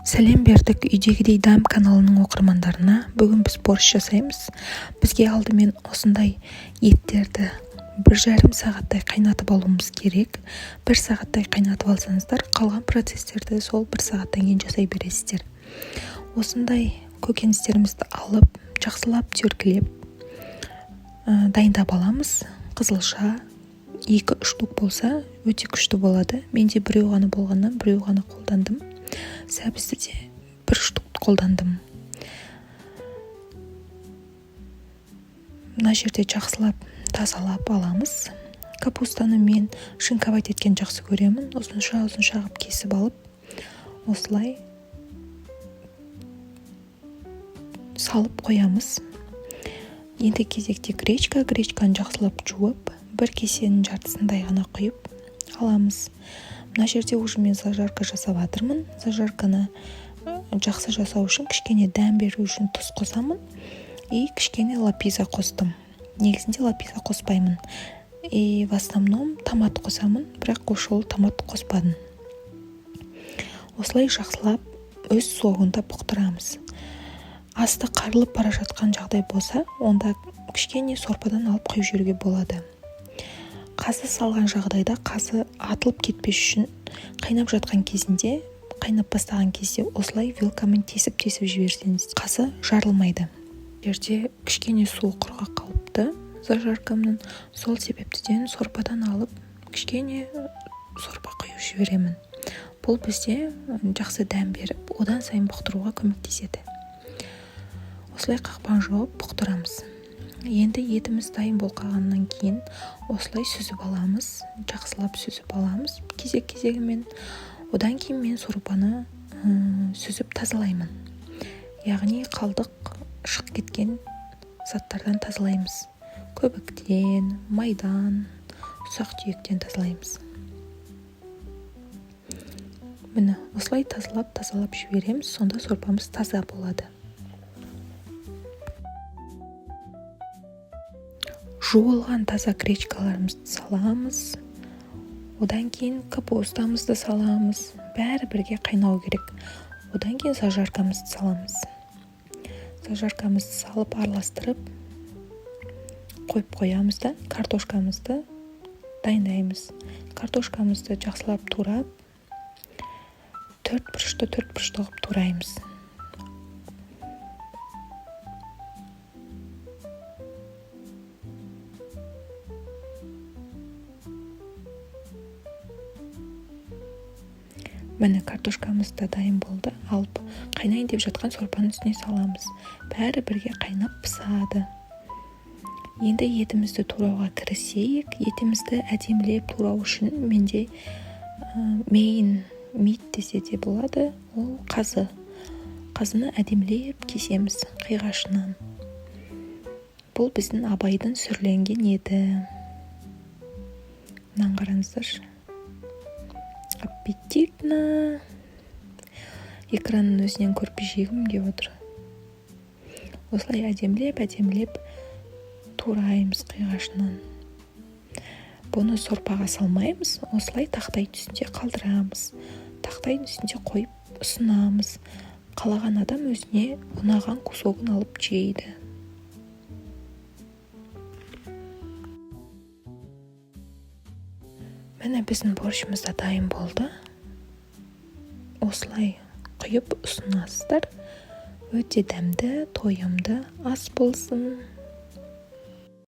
Сәлем бердік үйдегідей дам каналының оқырмандарына. Бүгін біз борщ жасаймыз. Бізге алдымен осындай еттерді 1,5 сағаттай қайнатып алуымыз керек. 1 сағаттай қайнатып алсаңыздар, қалған процестерді сол 1 сағаттан кейін жасай бересіздер. Осындай көкөністерімізді алып, жақсылап тергілеп дайындап аламыз. Қызылша 2-3 штук болса, өте күшті болады. Менде біреу ғана болғаннан біреу ғана қолдандым. Сәбізді де 1 штук қолдандым. Мына жерде жақсылап тазалап аламыз. Капустаны мен шинковать еткен жақсы көремін. Ұзынша қылып кесіп алып, осылай салып қоямыз. Енді кезекте гречканы жақсылап жуып, 1 кесенің жартысындай ғана құйып аламыз. Мына жерде уже мен зажарка жасап жатырмын. Зажарканы жақсы жасау үшін, кішкене дәм беру үшін тұз қосамын. Кішкене лапиза қостым. Негізінде лапиза қоспаймын. В основном томат қосамын, бірақ ошол томат қоспадым. Осылай жақсылап өз соғында бұқтырамыз. Асты қарылып бара жатқан жағдай болса, онда кішкене сорпадан алып құйып жіберуге болады. Қасы салған жағдайда қасы атылып кетпеш үшін қайнап жатқан кезінде, қайнап бастаған кезде осылай вилкамен тесіп жіберсеңіз, қасы жарылмайды. Жерде кішкене су құрғақ қалыпты зажаркамның, сол себептіден сорпадан алып кішкене сорпа құйып жіберемін. Бұл бізде жақсы дәм беріп, одан сайын бұқтыруға көмектеседі. Осылай қақпан жауып бұқтырамыз. Енді етіміз дайын болғаннан кейін осылай сүзіп аламыз, жақсылап сүзіп аламыз кезек-кезегімен. Одан кейін мен сорпаны сүзіп тазалаймын. Яғни қалдық шығып кеткен заттардан тазалаймыз. Көбіктен, майдан, ұсақ түйектен тазалаймыз. Міне, осылай тазалап жібереміз, сонда сорпамыз таза болады. Жуылған таза гречкаларымызды саламыз. Одан кейін капустамызды саламыз. Бәрі бірге қайнау керек. Одан кейін зажаркамызды саламыз. Зажаркамызды салып араластырып қойып қоямыз да картошкамызды дайындаймыз. Картошкамызды жақсылап турап, 4 бұрышты қылып тураймыз. Міне картошкамыз да дайын болды. Алып қайнайын деп жатқан сорпаның үстіне саламыз. Бәрі бірге қайнап пысады. Енді етімізді турауға кірісейік. Етімізді әдемілеп турау үшін менде мейн десе де болады. Ол қазы. Қазыны әдемілеп кесеміз қиғашынан. Бұл біздің абайдың сүрленген еді. Мынаны қараңыздаршы. Аппетитно. Экранның өзінен көріп жегім деп отыр. Осылай әдемілеп тураймыз қиғашынан. Бұны сорпаға салмаймыз, осылай тақтай түсінде қалдырамыз. Тақтайдың үстінде қойып ұсынамыз. Қалаған адам өзіне ұнаған кусогын алып жейді. Міне біздің борщымыз да дайын болды. Осылай құйып ұсынасыздар. Өте дәмді, тойымды ас болсын.